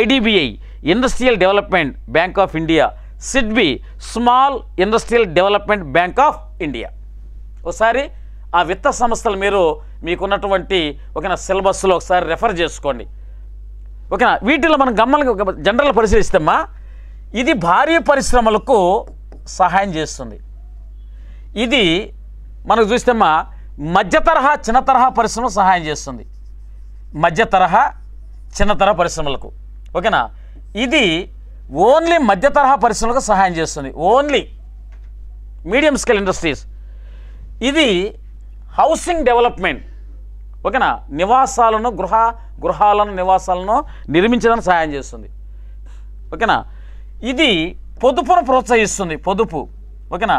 IDBI industrial development bank of India, SIDBI small industrial development bank of India. ఒకసారి ఆ విత్త సంస్థలు మీరు మీకున్నటువంటి ఒక సిలబస్లో ఒకసారి refer చేసుకోండి. ఓకేనా? వీటిలో మనం జనరల్ పరిశీలిస్తామా, ఇది భారీ పరిశ్రమలకు సహాయం చేస్తుంది. ఇది మనకు చూస్తేమా మధ్య తరహా చిన్న తరహా పరిశ్రమలకు సహాయం చేస్తుంది. మధ్య తరహా చిన్న తరహా పరిశ్రమలకు. ఓకేనా? ఇది ఓన్లీ మధ్య తరహా పరిశ్రమలకు సహాయం చేస్తుంది, ఓన్లీ మీడియం స్కేల్ ఇండస్ట్రీస్. ఇది హౌసింగ్ డెవలప్మెంట్. ఓకేనా? నివాసాలను నివాసాలను నిర్మించడానికి సహాయం చేస్తుంది. ఓకేనా? ఇది పొదుపును ప్రోత్సహిస్తుంది, పొదుపు. ఓకేనా?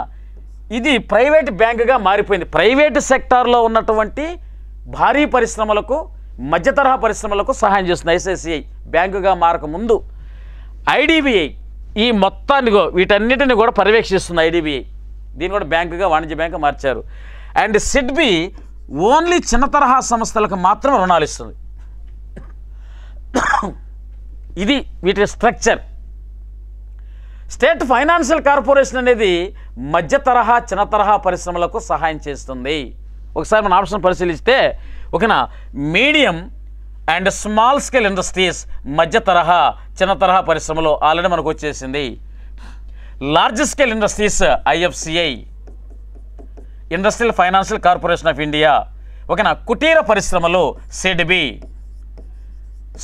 ఇది ప్రైవేట్ బ్యాంకుగా మారిపోయింది. ప్రైవేట్ సెక్టార్లో ఉన్నటువంటి భారీ పరిశ్రమలకు మధ్య తరహా పరిశ్రమలకు సహాయం చేస్తుంది ఐసిఐసిఐ బ్యాంకుగా మారకముందు. ఐడిబిఐ ఈ మొత్తాన్ని వీటన్నిటిని కూడా పర్యవేక్షిస్తుంది ఐడిబిఐ. దీన్ని కూడా బ్యాంకుగా వాణిజ్య బ్యాంకు మార్చారు. అండ్ సిడ్బి ఓన్లీ చిన్న తరహా సంస్థలకు మాత్రం రుణాలు ఇస్తుంది. ఇది వీటి స్ట్రక్చర్. స్టేట్ ఫైనాన్షియల్ కార్పొరేషన్ అనేది మధ్య తరహా చిన్న తరహా పరిశ్రమలకు సహాయం చేస్తుంది. ఒకసారి మన ఆప్షన్ పరిశీలిస్తే ఓకేనా, medium and small scale industries మధ్య తరహా చిన్న తరహా పరిశ్రమలు ఆల్రెడీ మనకు వచ్చేసింది. Large scale industries IFCI industrial financial corporation of India. ఓకేనా? కుటీర పరిశ్రమలు SIDBI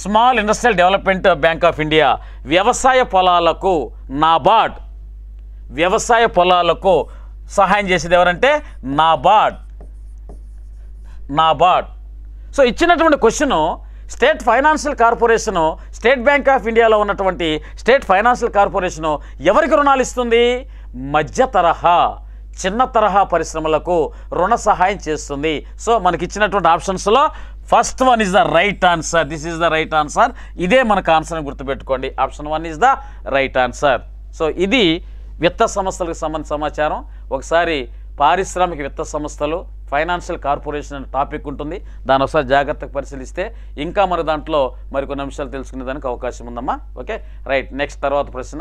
small industrial development bank of India. వ్యవసాయ పొలాలకు నాబార్డ్, వ్యవసాయ పొలాలకు సహాయం చేసేది ఎవరంటే నాబార్డ్. సో ఇచ్చినటువంటి question state financial corporation, state bank of ఇండియాలో ఉన్నటువంటి స్టేట్ ఫైనాన్షియల్ కార్పొరేషను ఎవరికి రుణాలు ఇస్తుంది? మధ్య తరహా చిన్న తరహా పరిశ్రమలకు రుణ సహాయం చేస్తుంది. సో మనకి ఇచ్చినటువంటి ఆప్షన్స్లో first one is the right answer. This is the right answer. ఇదే మనకు ఆన్సర్ అని గుర్తుపెట్టుకోండి. Option 1 is the right answer. So ఇది విత్త సంస్థలకు సంబంధించిన సమాచారం. ఒకసారి పారిశ్రామిక విత్త సంస్థలు, ఫైనాన్షియల్ కార్పొరేషన్ అనే టాపిక్ ఉంటుంది. దాన్ని ఒకసారి జాగ్రత్తగా పరిశీలిస్తే ఇంకా మన దాంట్లో మరికొన్ని అంశాలు తెలుసుకునే దానికి అవకాశం ఉందమ్మా. Okay, right. నెక్స్ట్ తర్వాత ప్రశ్న.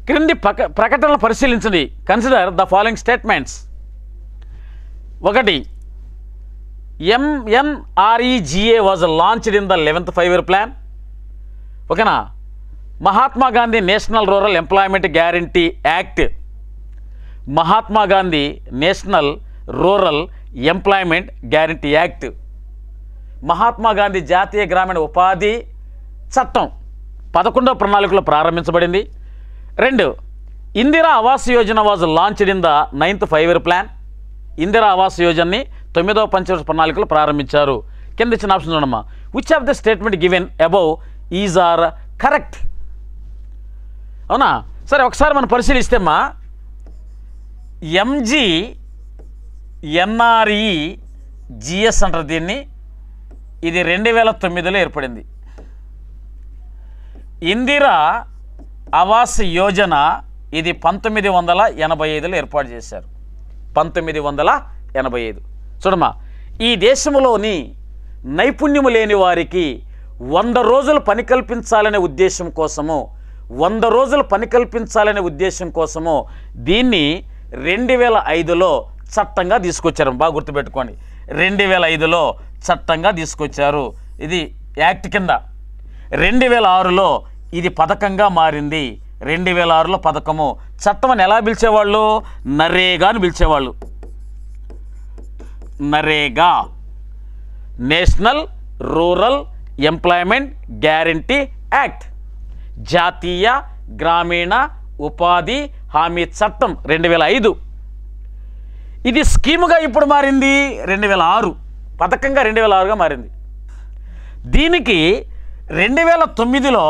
క్రింది ప్రకటనలు పరిశీలించండి. Consider the following statements. 1. MNREGA was launched in the 11th 5-year plan. ఓకేనా? Mahatma Gandhi national rural employment guarantee act, Mahatma Gandhi national rural employment guarantee act, Mahatma Gandhi జాతీయ గ్రామీణ ఉపాధి చట్టం 11వ ప్రణాళికలో ప్రారంభించబడింది. 2. Indira Awas Yojana was launched in the 9th 5-year plan. Indira Awas యోజనని 9వ పంచవర్ష ప్రణాళికలో ప్రారంభించారు. కింద ఇచ్చిన ఆప్షన్ చూడమ్మా. Which of the statement given above is are correct? అవునా? సరే, ఒకసారి మనం పరిశీలిస్తేమ్మా, MGNREGS అంటారు దీన్ని. ఇది 2009లో ఏర్పడింది. ఇందిరా ఆవాస్ యోజన ఇది 1985లో ఏర్పాటు చేశారు. 1985. చూడమ్మా, ఈ దేశంలోని నైపుణ్యము లేని వారికి 100 రోజులు పని కల్పించాలనే ఉద్దేశం కోసము 100 రోజులు పని కల్పించాలనే ఉద్దేశం కోసము దీన్ని 2005లో చట్టంగా తీసుకొచ్చారు. బాగా గుర్తుపెట్టుకోండి, 2005లో చట్టంగా తీసుకొచ్చారు. ఇది యాక్ట్ కింద. 2006లో ఇది పథకంగా మారింది. 2006లో పథకము. చట్టం అని ఎలా పిలిచేవాళ్ళు? నరేగా అని పిలిచేవాళ్ళు. NREGA, national rural employment guarantee act, జాతీయ గ్రామీణ ఉపాధి హామీ చట్టం 2005. ఇది స్కీముగా ఇప్పుడు మారింది 2006, పథకంగా 2006గా మారింది. దీనికి 2009లో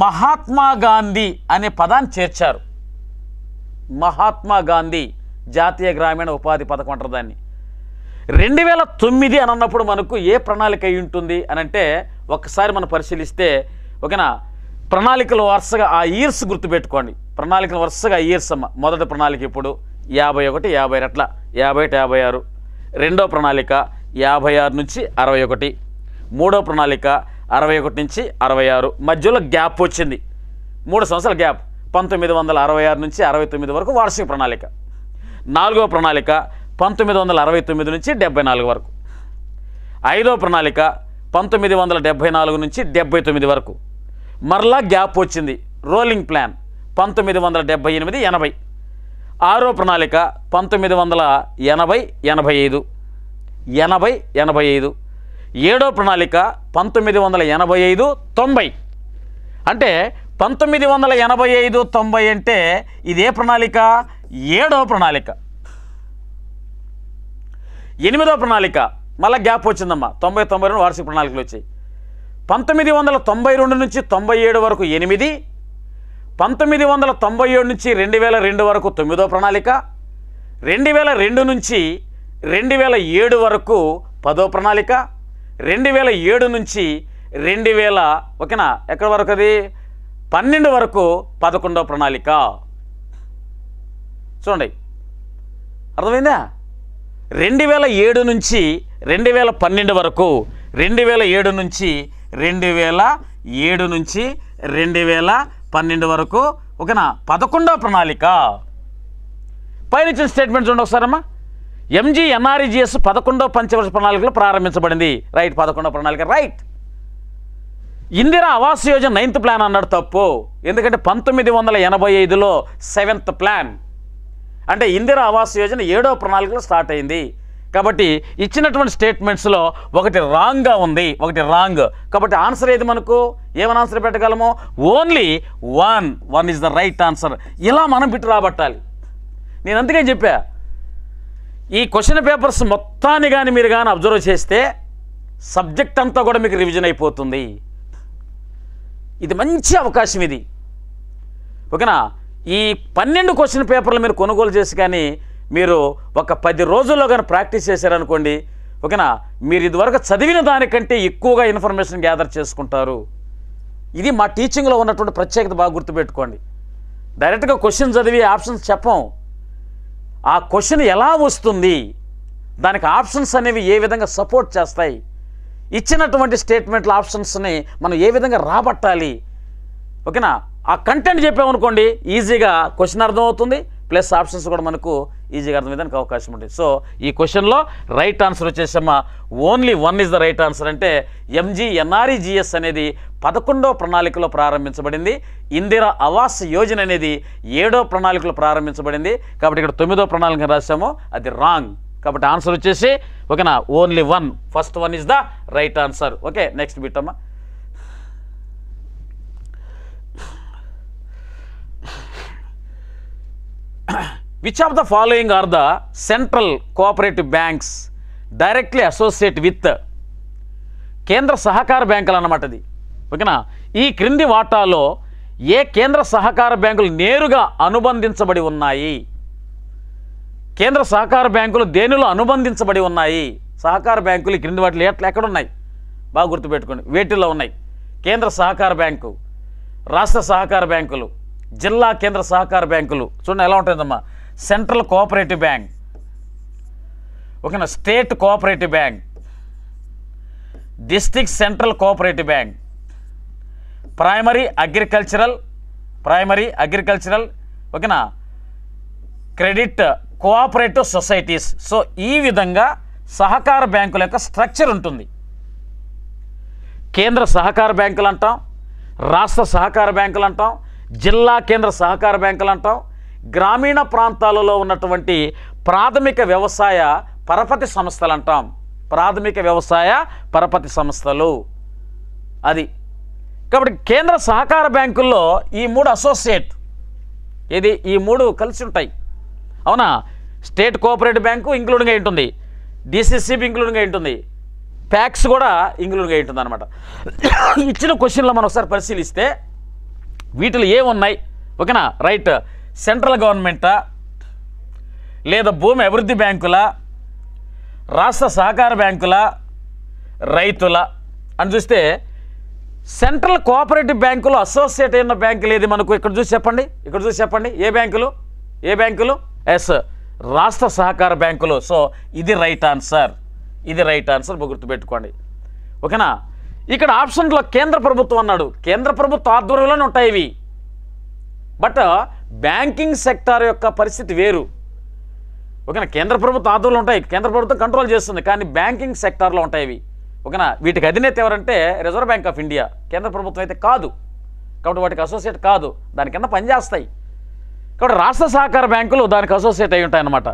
మహాత్మా గాంధీ అనే పదాన్ని చేర్చారు. మహాత్మా గాంధీ జాతీయ గ్రామీణ ఉపాధి పథకం అంటారు దాన్ని. 2009 అని అన్నప్పుడు మనకు ఏ ప్రణాళిక అయి ఉంటుంది అని అంటే ఒక్కసారి మనం పరిశీలిస్తే ఓకేనా, ప్రణాళికలు వరుసగా ఆ ఇయర్స్ గుర్తుపెట్టుకోండి. ప్రణాళికలు వరుసగా ఇయర్స్ అమ్మ. మొదటి ప్రణాళిక ఇప్పుడు 51, 50 అట్లా 50, 56. రెండో ప్రణాళిక 56 నుంచి 61. మూడో ప్రణాళిక 61 నుంచి 66. మధ్యలో గ్యాప్ వచ్చింది, 3 సంవత్సరాల గ్యాప్. 1966 నుంచి 69 వరకు వార్షిక ప్రణాళిక. నాలుగో ప్రణాళిక 1969 నుంచి 74 వరకు. ఐదో ప్రణాళిక 1974 నుంచి 79 వరకు. మరలా గ్యాప్ వచ్చింది, రోలింగ్ ప్లాన్ 1978, 80. ఆరో ప్రణాళిక 1980, 85. 80, 85. ఏడో ప్రణాళిక 1985, 90. అంటే 1985, 90 అంటే ఇదే ప్రణాళిక, ఏడో ప్రణాళిక. ఎనిమిదో ప్రణాళిక మళ్ళీ గ్యాప్ వచ్చిందమ్మా, 90, 92 వార్షిక ప్రణాళికలు వచ్చాయి. 1992 నుంచి 97 వరకు 8. 1997 నుంచి 2002 వరకు 9వ ప్రణాళిక. 2002 నుంచి 2007 వరకు 10వ ప్రణాళిక. 2007 నుంచి 2000 ఓకేనా ఎక్కడి వరకు అది 12 వరకు 11వ ప్రణాళిక. చూడండి, అర్థమైందా? 2007 నుంచి 2012 వరకు, 2007 నుంచి 2012 వరకు ఓకేనా 11వ ప్రణాళిక. పైన ఇచ్చిన స్టేట్మెంట్ చూడండి ఒకసారమ్మా. MGNREGS 11వ పంచవర్ష ప్రణాళికలో ప్రారంభించబడింది. రైట్, 11వ ప్రణాళిక right. Indira Awas Yojana 9th plan అన్నాడు, తప్పు. ఎందుకంటే 1985లో 7th ప్లాన్. అంటే ఇందిరా ఆవాస్ యోజన 7వ ప్రణాళికలో స్టార్ట్ అయింది. కాబట్టి ఇచ్చినటువంటి స్టేట్మెంట్స్లో ఒకటి రాంగ్గా ఉంది, ఒకటి రాంగ్. కాబట్టి ఆన్సర్ ఏది మనకు? ఏమని ఆన్సర్ పెట్టగలము? Only 1 is the right answer. ఇలా మనం బిట్టు రాబట్టాలి. నేను అందుకే చెప్పా, ఈ క్వశ్చన్ పేపర్స్ మొత్తాన్ని కానీ మీరు కానీ అబ్జర్వ్ చేస్తే సబ్జెక్ట్ అంతా కూడా మీకు రివిజన్ అయిపోతుంది. ఇది మంచి అవకాశం ఇది, ఓకేనా? ఈ 12 క్వశ్చన్ పేపర్లు మీరు కొనుగోలు చేసి కానీ మీరు ఒక 10 రోజుల్లో కానీ ప్రాక్టీస్ చేశారనుకోండి, ఓకేనా, మీరు ఇదివరకు చదివిన దానికంటే ఎక్కువగా ఇన్ఫర్మేషన్ గ్యాదర్ చేసుకుంటారు. ఇది మా టీచింగ్లో ఉన్నటువంటి ప్రత్యేకత, బాగా గుర్తుపెట్టుకోండి. డైరెక్ట్గా క్వశ్చన్ చదివి ఆప్షన్స్ చెప్పం. ఆ క్వశ్చన్ ఎలా వస్తుంది, దానికి ఆప్షన్స్ అనేవి ఏ విధంగా సపోర్ట్ చేస్తాయి, ఇచ్చినటువంటి స్టేట్మెంట్ల ఆప్షన్స్ని మనం ఏ విధంగా రాబట్టాలి, ఓకేనా, ఆ కంటెంట్ చెప్పామనుకోండి ఈజీగా క్వశ్చన్ అర్థమవుతుంది, ప్లస్ ఆప్షన్స్ కూడా మనకు ఈజీగా అర్థమయ్యేదానికి అవకాశం ఉంటుంది. సో ఈ క్వశ్చన్లో రైట్ ఆన్సర్ వచ్చేసమ్మా only 1 is the right answer. అంటే MGNREGS అనేది 11వ ప్రణాళికలో ప్రారంభించబడింది. ఇందిరా ఆవాస్ యోజన అనేది 7వ ప్రణాళికలో ప్రారంభించబడింది. కాబట్టి ఇక్కడ 9వ ప్రణాళిక రాసాము, అది రాంగ్. కాబట్టి ఆన్సర్ వచ్చేసి ఓకేనా only 1, first 1 is the right answer. Okay, next bit అమ్మా. Which of the following are the central cooperative banks directly associate with కేంద్ర సహకార బ్యాంకులు అన్నమాట ఇది, ఓకేనా? ఈ క్రింది వాటాలో ఏ కేంద్ర సహకార బ్యాంకులు నేరుగా అనుబంధించబడి ఉన్నాయి? కేంద్ర సహకార బ్యాంకులు దేనిలో అనుబంధించబడి ఉన్నాయి? సహకార బ్యాంకులు ఈ క్రింది వాటిలో ఎక్కడ ఉన్నాయి? బాగా గుర్తుపెట్టుకోండి. వేటిల్లో ఉన్నాయి? కేంద్ర సహకార బ్యాంకు, రాష్ట్ర సహకార బ్యాంకులు, జిల్లా కేంద్ర సహకార బ్యాంకులు. చూడండి ఎలా ఉంటుందమ్మా. సెంట్రల్ కోఆపరేటివ్ బ్యాంక్, ఓకేనా, state cooperative bank, district central cooperative bank, primary agricultural, ఓకేనా, క్రెడిట్ కోఆపరేటివ్ సొసైటీస్. సో ఈ విధంగా సహకార బ్యాంకుల యొక్క స్ట్రక్చర్ ఉంటుంది. కేంద్ర సహకార బ్యాంకులు అంటాం, రాష్ట్ర సహకార బ్యాంకులు అంటాం, జిల్లా కేంద్ర సహకార బ్యాంకులు అంటాం, గ్రామీణ ప్రాంతాలలో ఉన్నటువంటి ప్రాథమిక వ్యవసాయ పరపతి సంస్థలు అంటాం. ప్రాథమిక వ్యవసాయ పరపతి సంస్థలు అది. కాబట్టి కేంద్ర సహకార బ్యాంకుల్లో ఈ 3 అసోసియేట్, ఇది ఈ 3 కలిసి ఉంటాయి, అవునా? స్టేట్ కోఆపరేటివ్ బ్యాంకు ఇంక్లూడింగ్ అయి ఉంటుంది, DCCB ఇంక్లూడింగ్ అయి ఉంటుంది, ప్యాక్స్ కూడా ఇంక్లూడింగ్ అయి ఉంటుంది అనమాట. ఇచ్చిన క్వశ్చన్లో మనం ఒకసారి పరిశీలిస్తే వీటిలో ఏమున్నాయి, ఓకేనా? రైట్, సెంట్రల్ గవర్నమెంటా, లేదా భూమి అభివృద్ధి బ్యాంకుల, రాష్ట్ర సహకార బ్యాంకుల, రైతుల అని చూస్తే సెంట్రల్ కోఆపరేటివ్ బ్యాంకులో అసోసియేట్ అయిన బ్యాంకులు ఏది మనకు ఇక్కడ చూసి చెప్పండి ఏ బ్యాంకులు ఎస్ రాష్ట్ర సహకార బ్యాంకులు. సో ఇది రైట్ ఆన్సర్ గుర్తుపెట్టుకోండి. ఓకేనా. ఇక్కడ ఆప్షన్లో కేంద్ర ప్రభుత్వం అన్నాడు. కేంద్ర ప్రభుత్వ ఆధ్వర్యంలోనే ఉంటాయి ఇవి. బట్ బ్యాంకింగ్ సెక్టార్ యొక్క పరిస్థితి వేరు. ఓకేనా. కేంద్ర ప్రభుత్వ ఆధ్వర్యంలో ఉంటాయి, కేంద్ర ప్రభుత్వం కంట్రోల్ చేస్తుంది, కానీ బ్యాంకింగ్ సెక్టార్లో ఉంటాయి ఇవి. ఓకేనా. వీటికి అధినేత ఎవరంటే రిజర్వ్ బ్యాంక్ ఆఫ్ ఇండియా. కేంద్ర ప్రభుత్వం అయితే కాదు, కాబట్టి వాటికి అసోసియేట్ కాదు, దాని కింద పనిచేస్తాయి. కాబట్టి రాష్ట్ర సహకార బ్యాంకులు దానికి అసోసియేట్ అయి ఉంటాయన్నమాట.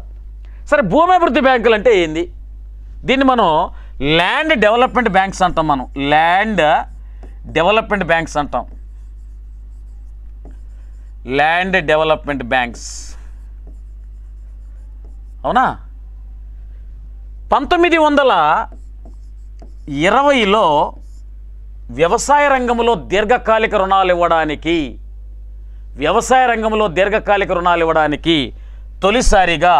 సరే, భూమి అభివృద్ధి బ్యాంకులు అంటే ఏంది? దీన్ని మనం ల్యాండ్ డెవలప్మెంట్ బ్యాంక్స్ అంటాం. ల్యాండ్ డెవలప్మెంట్ బ్యాంక్స్ అవునా. 1920లో వ్యవసాయ రంగంలో దీర్ఘకాలిక రుణాలు ఇవ్వడానికి తొలిసారిగా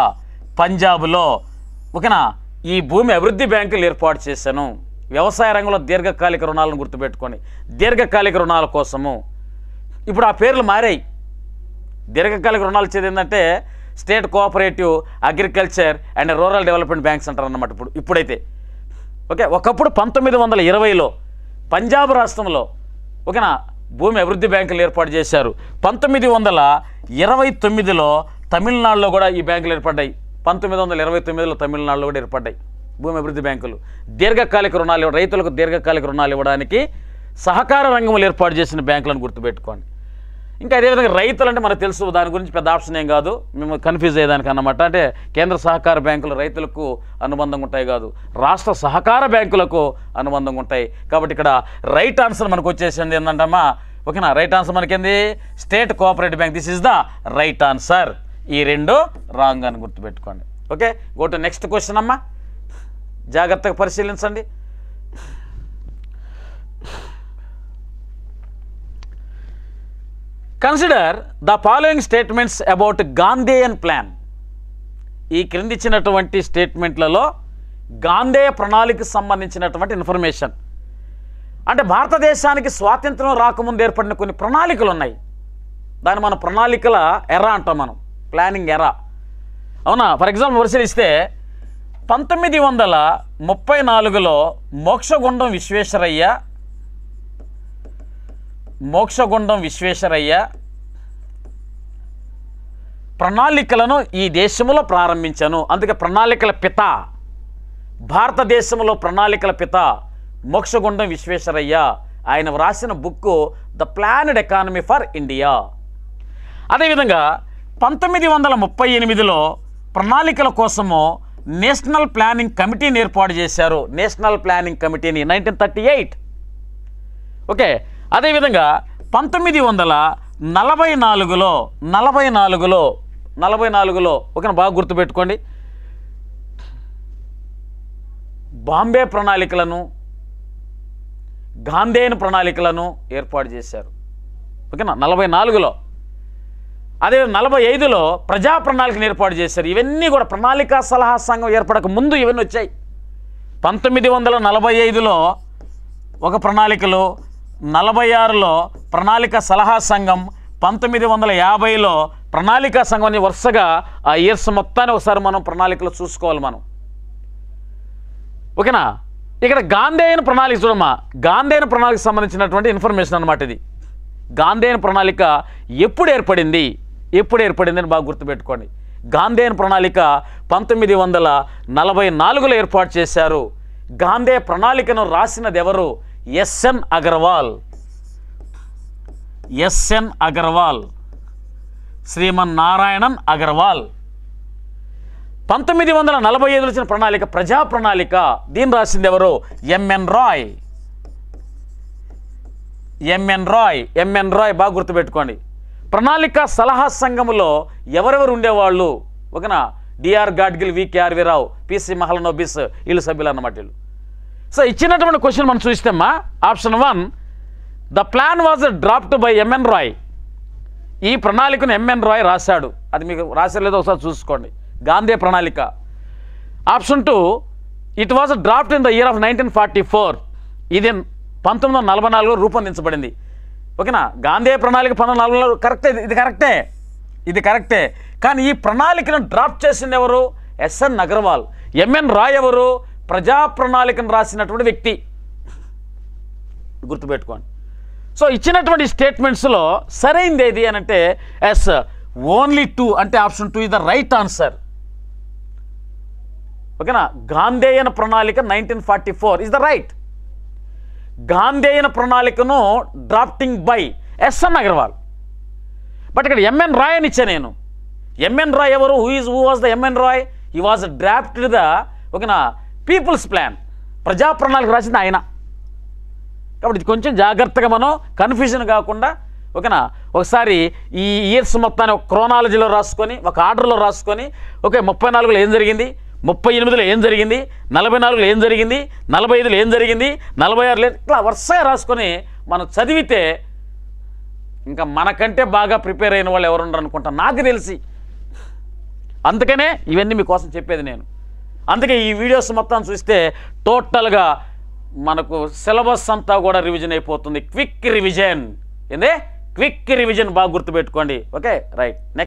పంజాబ్లో ఓకేనా ఈ భూమి అభివృద్ధి బ్యాంకులు ఏర్పాటు చేశాను. వ్యవసాయ రంగంలో దీర్ఘకాలిక రుణాలను గుర్తుపెట్టుకొని దీర్ఘకాలిక రుణాల కోసము ఇప్పుడు ఆ పేర్లు మారాయి. దీర్ఘకాలిక రుణాలు ఇచ్చేది ఏంటంటే state cooperative agriculture and rural development banks అంటారు అన్నమాట. ఇప్పుడైతే ఓకే. ఒకప్పుడు 1920లో పంజాబ్ రాష్ట్రంలో ఓకేనా భూమి అభివృద్ధి బ్యాంకులు ఏర్పాటు చేశారు. 1929లో తమిళనాడులో కూడా ఈ బ్యాంకులు ఏర్పడ్డాయి. 1929లో తమిళనాడులో కూడా ఏర్పడ్డాయి భూమి అభివృద్ధి బ్యాంకులు. దీర్ఘకాలిక రుణాలు రైతులకు దీర్ఘకాలిక రుణాలు ఇవ్వడానికి సహకార రంగంలో ఏర్పాటు చేసిన బ్యాంకులను గుర్తుపెట్టుకోండి. ఇంకా అదేవిధంగా రైతులు అంటే మనకు తెలుసు, దాని గురించి పెద్ద ఆప్షన్ ఏం కాదు, మేము కన్ఫ్యూజ్ అయ్యేదానికి అన్నమాట. అంటే కేంద్ర సహకార బ్యాంకులు రైతులకు అనుబంధంగా ఉంటాయి కాదు, రాష్ట్ర సహకార బ్యాంకులకు అనుబంధంగా ఉంటాయి. కాబట్టి ఇక్కడ రైట్ ఆన్సర్ మనకు వచ్చేసింది ఏంటంటమ్మా ఓకేనా. రైట్ ఆన్సర్ మనకేంది state cooperative bank. This is the right answer. ఈ రెండు రాంగ్ అని గుర్తుపెట్టుకోండి. Okay, go to next question అమ్మా, జాగ్రత్తగా పరిశీలించండి. Consider the following statements about Gandhian plan. ఈ క్రింది ఇచ్చినటువంటి స్టేట్మెంట్లలో గాంధేయ ప్రణాళికకు సంబంధించినటువంటి ఇన్ఫర్మేషన్. అంటే భారతదేశానికి స్వాతంత్రం రాకముందు ఏర్పడిన కొన్ని ప్రణాళికలు ఉన్నాయి. దాన్ని మనం ప్రణాళికల ఎరా అంటాం, మనం ప్లానింగ్ ఎరా అవునా. ఫర్ ఎగ్జాంపుల్ పరిశీలిస్తే 1934లో మోక్షగుండం విశ్వేశ్వరయ్య ప్రణాళికలను ఈ దేశంలో ప్రారంభించాను. అందుకే ప్రణాళికల పిత, భారతదేశంలో ప్రణాళికల పిత మోక్షగుండం విశ్వేశ్వరయ్య. ఆయన వ్రాసిన book the planned economy for India. అదేవిధంగా 1938లో ప్రణాళికల కోసము నేషనల్ ప్లానింగ్ కమిటీని ఏర్పాటు చేశారు. నేషనల్ ప్లానింగ్ కమిటీని 1938. ఓకే. అదేవిధంగా 1944లో ఓకేనా, బాగా గుర్తుపెట్టుకోండి, బాంబే ప్రణాళికలను, గాంధేయన్ ప్రణాళికలను ఏర్పాటు చేశారు. ఓకేనా 44లో. అదే 45లో ప్రజా ప్రణాళికను ఏర్పాటు చేశారు. ఇవన్నీ కూడా ప్రణాళికా సలహా సంఘం ఏర్పడక ముందు ఇవన్నీ వచ్చాయి. 1945లో ఒక ప్రణాళికలు, 46లో ప్రణాళిక సలహా సంఘం, 1950లో ప్రణాళికా సంఘం అని వరుసగా ఆ ఇయర్స్ మొత్తాన్ని ఒకసారి మనం ప్రణాళికలో చూసుకోవాలి మనం. ఓకేనా. ఇక్కడ గాంధేయన్ ప్రణాళిక చూడమ్మా, గాంధేయన్ ప్రణాళికకు సంబంధించినటువంటి ఇన్ఫర్మేషన్ అనమాట ఇది. గాంధేయన్ ప్రణాళిక ఎప్పుడు ఏర్పడింది అని బాగా గుర్తుపెట్టుకోండి. గాంధేయన్ ప్రణాళిక 1944లో ఏర్పాటు చేశారు. గాంధేయ ప్రణాళికను రాసినది ఎవరు? ఎస్ఎన్ అగర్వాల్, శ్రీమన్నారాయణన్ అగర్వాల్. 1945లో వచ్చిన ప్రణాళిక ప్రజా ప్రణాళిక. దీన్ని రాసింది ఎవరు? ఎంఎన్ రాయ్. బాగా గుర్తుపెట్టుకోండి. ప్రణాళిక సలహా సంఘములో ఎవరెవరు ఉండేవాళ్ళు? ఓకేనా. DR Gadgil, VKRV Rao, PC Mahalanobis, వీళ్ళు సభ్యులు అన్నమాట వీళ్ళు. సో ఇచ్చినటువంటి క్వశ్చన్ మనం చూస్తామా. Option 1, the plan was drafted by MN Roy. ఈ ప్రణాళికను ఎంఎన్ రాయ్ రాశాడు. అది మీకు రాసేలేదో ఒకసారి చూసుకోండి. గాంధీ ప్రణాళిక. Option 2, it was draft in the year of 1944. ఇది 1944లో రూపొందించబడింది. ఓకేనా? గాంధీ ప్రణాళిక 1944 కరెక్టే, ఇది కరెక్టే. కానీ ఈ ప్రణాళికను డ్రాఫ్ట్ చేసింది ఎవరు? ఎస్ఎన్ అగర్వాల్. ఎంఎన్ రాయ్ ఎవరు? ప్రజా ప్రణాళికను రాసినటువంటి వ్యక్తి. గుర్తుపెట్టుకోండి. సో ఇచ్చినటువంటి స్టేట్మెంట్స్లో సరైనది ఏది అని అంటే ఎస్, ఓన్లీ 2 అంటే option 2 is the right answer. ఓకేనా? గాంధేయన ప్రణాళిక 1944 ఇస్ ద రైట్. గాంధేయన ప్రణాళికను drafting by SN Agarwal. But ఇక్కడ ఎంఎన్ రాయ్ అని ఇచ్చా నేను. ఎంఎన్ రాయ్ ఎవరు? Who was the MN Roy? He was drafted the ఓకేనా పీపుల్స్ ప్లాన్. ప్రజా ప్రణాళిక రాసింది ఆయన. కాబట్టి ఇది కొంచెం జాగ్రత్తగా మనం కన్ఫ్యూజన్ కాకుండా ఓకేనా ఒకసారి ఈ ఇయర్స్ మొత్తాన్ని ఒక క్రోనాలజీలో రాసుకొని, ఒక ఆర్డర్లో రాసుకొని, ఓకే 34లో ఏం జరిగింది, 38లో ఏం జరిగింది, 44లో ఏం జరిగింది, 45లో ఏం జరిగింది, 46లో ఇట్లా వరుసగా రాసుకొని మనం చదివితే ఇంకా మనకంటే బాగా ప్రిపేర్ అయిన వాళ్ళు ఎవరున్నారు అనుకుంటా నాకు తెలిసి. అందుకనే ఇవన్నీ మీకోసం చెప్పేది నేను. అందుకే ఈ వీడియోస్ మొత్తం చూస్తే టోటల్గా మనకు సిలబస్ అంతా కూడా రివిజన్ అయిపోతుంది. Quick revision. ఏందే? క్విక్ రివిజన్ బాగా గుర్తుపెట్టుకోండి. Okay right. నెక్స్ట్